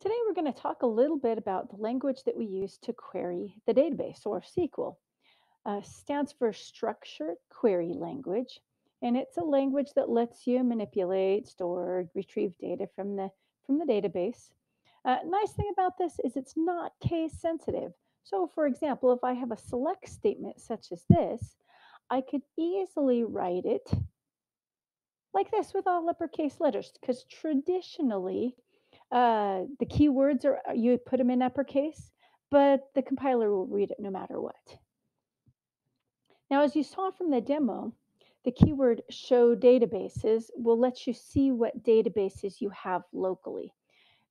Today, we're going to talk a little bit about the language that we use to query the database, or SQL. Stands for Structured Query Language, and it's a language that lets you manipulate, store, retrieve data from the database. Nice thing about this is it's not case sensitive. So, for example, if I have a select statement such as this, I could easily write it like this with all uppercase letters, because traditionally the keywords are you put them in uppercase, but the compiler will read it no matter what. Now, as you saw from the demo, the keyword show databases will let you see what databases you have locally.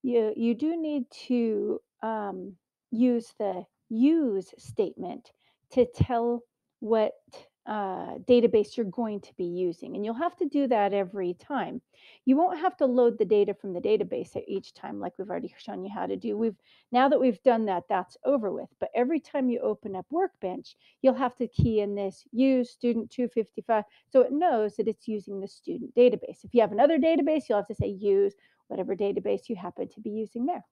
You do need to use the use statement to tell what database you're going to be using. And you'll have to do that every time. You won't have to load the data from the database at each time like we've already shown you how to do. Now that we've done that, that's over with. But every time you open up Workbench, you'll have to key in this use student 255 so it knows that it's using the student database. If you have another database, you'll have to say use whatever database you happen to be using there.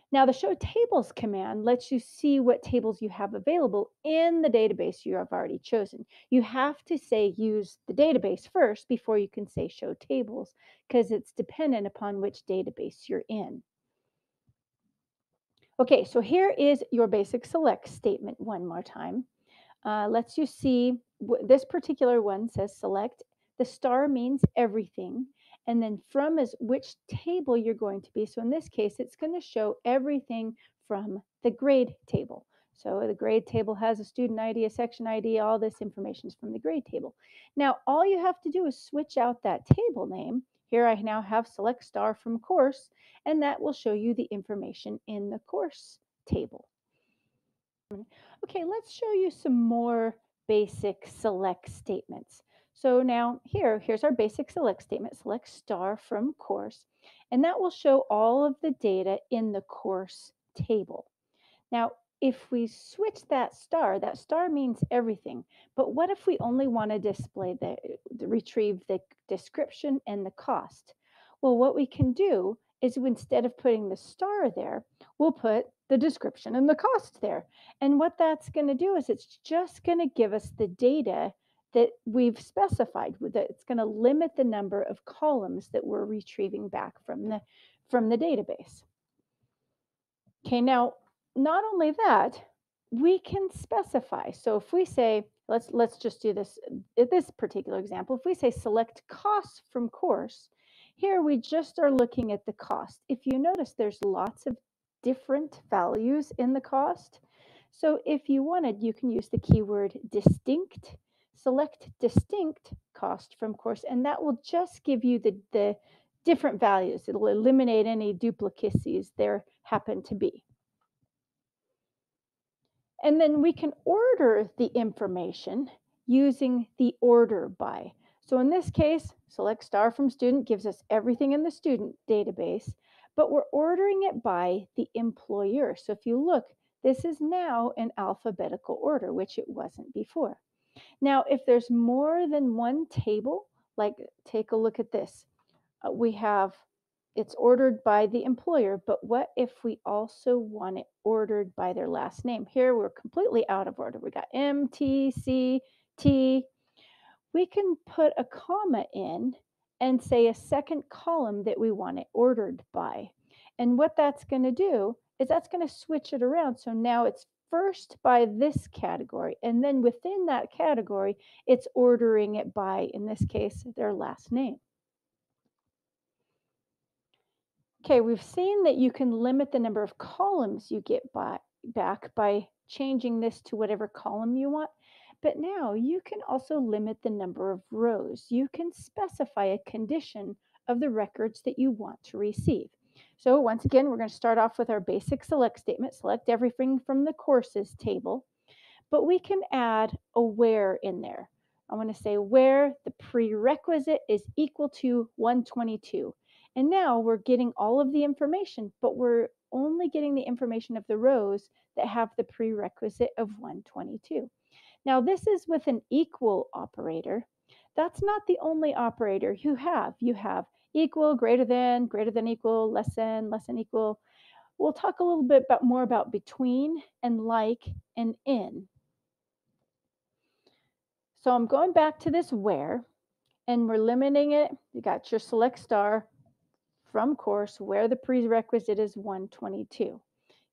Now, the show tables command lets you see what tables you have available in the database you have already chosen. You have to say use the database first before you can say show tables, because it's dependent upon which database you're in. Okay, so here is your basic select statement one more time. Lets you see this particular one says select. The star means everything. And then from is which table you're going to be. So in this case, it's going to show everything from the grade table. So the grade table has a student ID, a section ID, all this information is from the grade table. Now, all you have to do is switch out that table name. Here I now have select star from course, and that will show you the information in the course table. Okay, let's show you some more basic select statements. So now here's our basic select statement, select star from course, and that will show all of the data in the course table. Now, if we switch that star means everything, but what if we only want to display retrieve the description and the cost? Well, what we can do is instead of putting the star there, we'll put the description and the cost there. And what that's going to do is it's just going to give us the data that we've specified. That it's going to limit the number of columns that we're retrieving back from the database. Okay, now not only that, we can specify. So if we say, let's just do this in this particular example. If we say select cost from course, here we just are looking at the cost. If you notice, there's lots of different values in the cost. So if you wanted, you can use the keyword distinct, select distinct cost from course, and that will just give you the different values. It'll eliminate any duplicacies there happen to be. And then we can order the information using the order by. So in this case, select star from student gives us everything in the student database, but we're ordering it by the employer. So if you look, this is now in alphabetical order, which it wasn't before. Now, if there's more than one table, like take a look at this. We have it's ordered by the employer, but what if we also want it ordered by their last name? Here we're completely out of order. We got M, T, C, T. We can put a comma in and say a second column that we want it ordered by. And what that's going to do is that's going to switch it around. So now it's first by this category, and then within that category, it's ordering it by, in this case, their last name. Okay, we've seen that you can limit the number of columns you get back by changing this to whatever column you want. But now you can also limit the number of rows. You can specify a condition of the records that you want to receive. So once again, we're going to start off with our basic select statement, select everything from the courses table, but we can add a where in there. I want to say where the prerequisite is equal to 122. And now we're getting all of the information, but we're only getting the information of the rows that have the prerequisite of 122. Now this is with an equal operator. That's not the only operator you have. You have equal, greater than equal, less than equal. We'll talk a little bit more about between and like and in. So I'm going back to this where, and we're limiting it. You got your select star from course where the prerequisite is 122.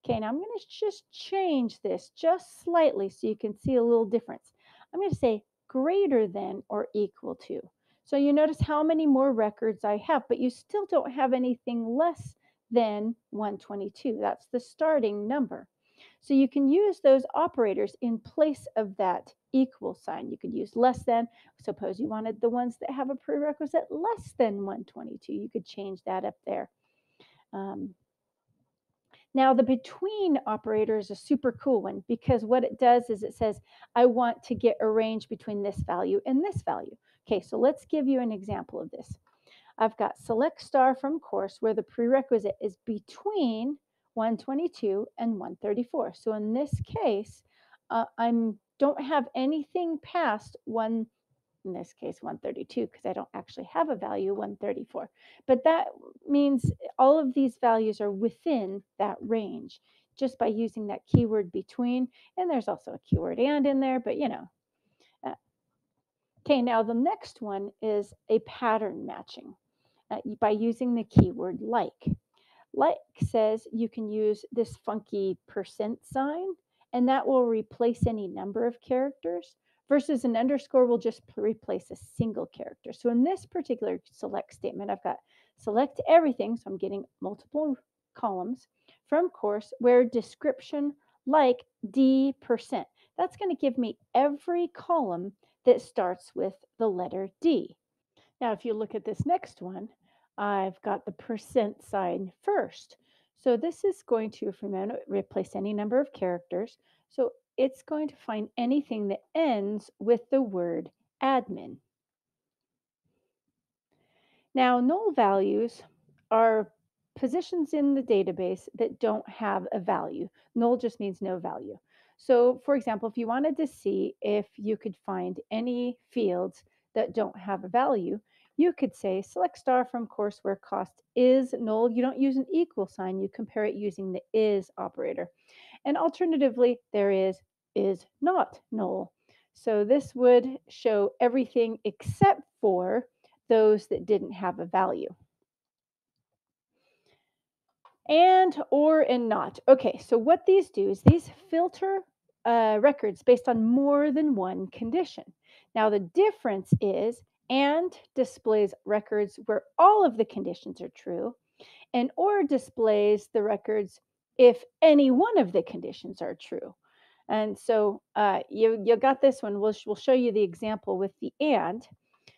Okay, now I'm going to just change this just slightly so you can see a little difference. I'm going to say greater than or equal to. So you notice how many more records I have, but you still don't have anything less than 122. That's the starting number. So you can use those operators in place of that equal sign. You could use less than. Suppose you wanted the ones that have a prerequisite less than 122. You could change that up there. Now, the between operator is a super cool one because what it does is it says, I want to get a range between this value and this value. Okay, so let's give you an example of this. I've got select star from course where the prerequisite is between 122 and 134. So in this case, I don't have anything past in this case 132 because I don't actually have a value 134. But that means all of these values are within that range just by using that keyword between. And there's also a keyword and in there, but you know. Okay, now the next one is a pattern matching by using the keyword like. Like says you can use this funky percent sign, and that will replace any number of characters, versus an underscore will just replace a single character. So in this particular select statement, I've got select everything, so I'm getting multiple columns from course where description like D%. That's going to give me every column that starts with the letter D. Now, if you look at this next one, I've got the percent sign first. So this is going to, if we replace any number of characters. So it's going to find anything that ends with the word admin. Now, null values are positions in the database that don't have a value. Null just means no value. So, for example, if you wanted to see if you could find any fields that don't have a value, you could say select star from course where cost is null. You don't use an equal sign, you compare it using the is operator. And alternatively, there is not null. So this would show everything except for those that didn't have a value. And, or, and not. Okay, so what these do is these filter records based on more than one condition. Now, the difference is and displays records where all of the conditions are true, and or displays the records if any one of the conditions are true. And so you got this one. We'll show you the example with the and.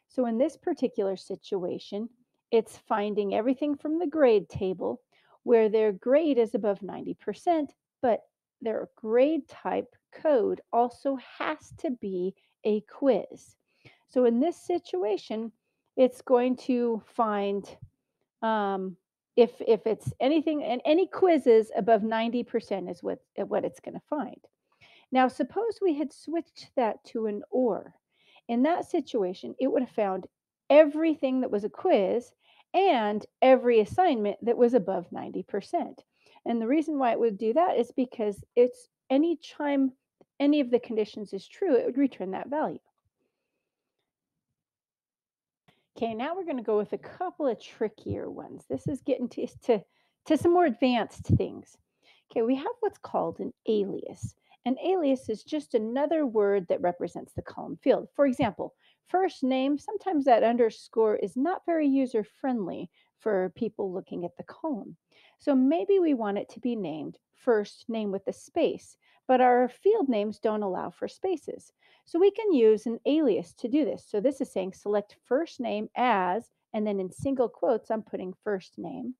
So in this particular situation, it's finding everything from the grade table where their grade is above 90%, but their grade type code also has to be a quiz. So in this situation, it's going to find if it's anything, and any quizzes above 90% is what it's going to find. Now, suppose we had switched that to an or. In that situation, it would have found everything that was a quiz and every assignment that was above 90%. And the reason why it would do that is because it's any time any of the conditions is true, it would return that value. Okay, now we're going to go with a couple of trickier ones. This is getting to some more advanced things. Okay, we have what's called an alias. An alias is just another word that represents the column field. For example, first name, sometimes that underscore is not very user friendly for people looking at the column. So maybe we want it to be named first name with a space, but our field names don't allow for spaces. So we can use an alias to do this. So this is saying select first name as, and then in single quotes, I'm putting first name.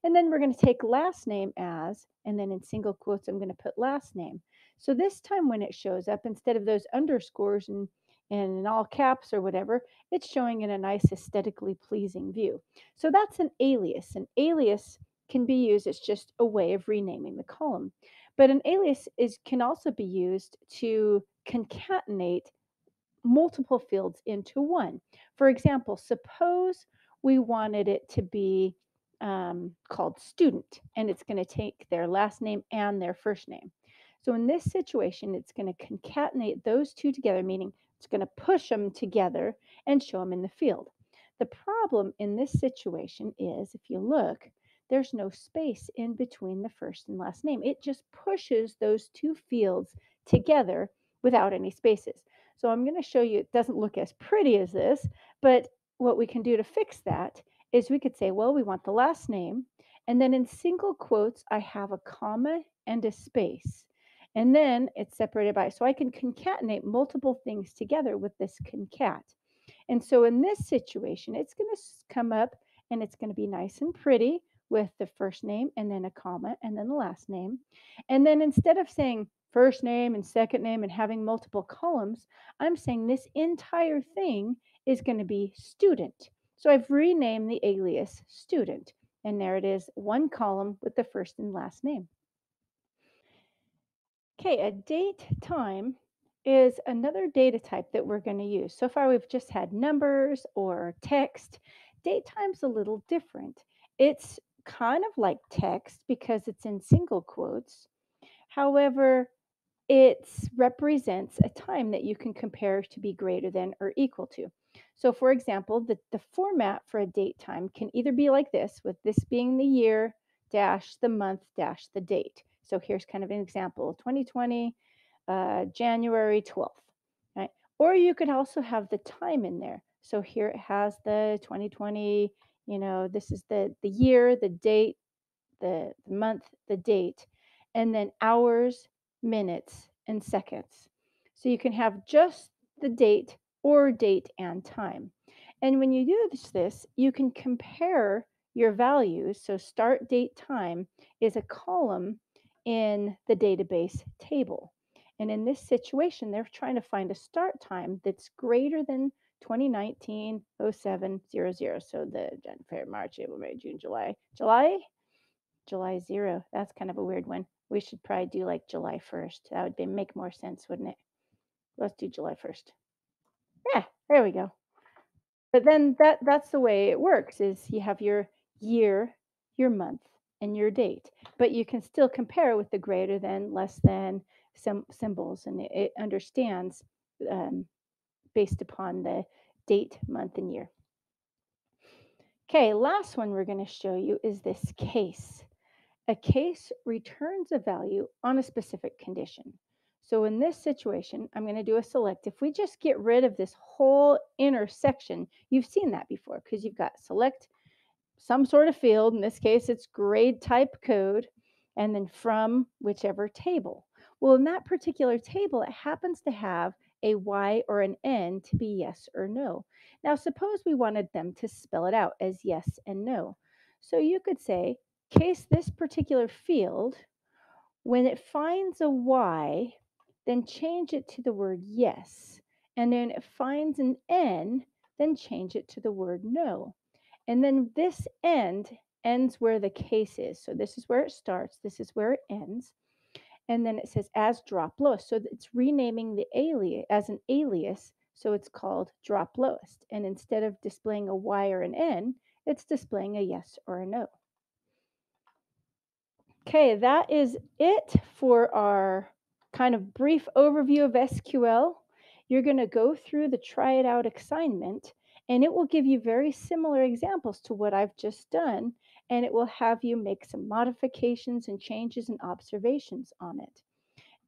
And then we're going to take last name as, and then in single quotes, I'm going to put last name. So this time when it shows up, instead of those underscores and in all caps or whatever, it's showing in a nice aesthetically pleasing view. So that's an alias. An alias can be used as just a way of renaming the column. But an alias can also be used to concatenate multiple fields into one. For example, suppose we wanted it to be called student, and it's going to take their last name and their first name. So in this situation, it's going to concatenate those two together, meaning it's going to push them together and show them in the field. The problem in this situation is, if you look, there's no space in between the first and last name. It just pushes those two fields together without any spaces. So I'm going to show you, it doesn't look as pretty as this, but what we can do to fix that is we could say, well, we want the last name, and then in single quotes, I have a comma and a space. And then it's separated by, so I can concatenate multiple things together with this concat. And so in this situation, it's going to come up and it's going to be nice and pretty with the first name and then a comma and then the last name. And then instead of saying first name and second name and having multiple columns, I'm saying this entire thing is going to be student. So I've renamed the alias student. And there it is, one column with the first and last name. Okay, a date time is another data type that we're going to use. So far, we've just had numbers or text. Date time's a little different. It's kind of like text because it's in single quotes. However, it represents a time that you can compare to be greater than or equal to. So, for example, the format for a date time can either be like this, with this being the year, dash the month, dash the date. So, here's kind of an example 2020, January 12th, right? Or you could also have the time in there. So, here it has the 2020, this is the year, the date, the month, the date, and then hours, minutes, and seconds. So you can have just the date or date and time. And when you do this, you can compare your values. So start date time is a column in the database table. And in this situation, they're trying to find a start time that's greater than 2019 0700. So the January, March, April, May, June, July 0. That's kind of a weird one. We should probably do like July 1st. That would make more sense, wouldn't it? Let's do July 1st. Yeah, there we go. But then that's the way it works is you have your year, your month, and your date. But you can still compare with the greater than, less than some symbols, and it understands based upon the date, month, and year. Okay, last one we're going to show you is this case. A case returns a value on a specific condition. So in this situation, I'm going to do a select. If we just get rid of this whole inner section, you've seen that before because you've got select some sort of field. In this case, it's grade type code, and then from whichever table. Well, in that particular table, it happens to have a Y or an N to be yes or no. Now, suppose we wanted them to spell it out as yes and no. So you could say, case this particular field, when it finds a Y, then change it to the word yes. And then it finds an N, then change it to the word no. And then this ends where the case is. So this is where it starts, this is where it ends. And then it says as drop lowest. So it's renaming the alias as an alias. So it's called drop lowest. And instead of displaying a Y or an N, it's displaying a yes or a no. Okay, that is it for our kind of brief overview of SQL. You're going to go through the try it out assignment, and it will give you very similar examples to what I've just done, and it will have you make some modifications and changes and observations on it.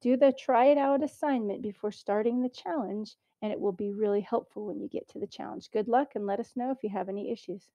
Do the try it out assignment before starting the challenge, and it will be really helpful when you get to the challenge. Good luck, and let us know if you have any issues.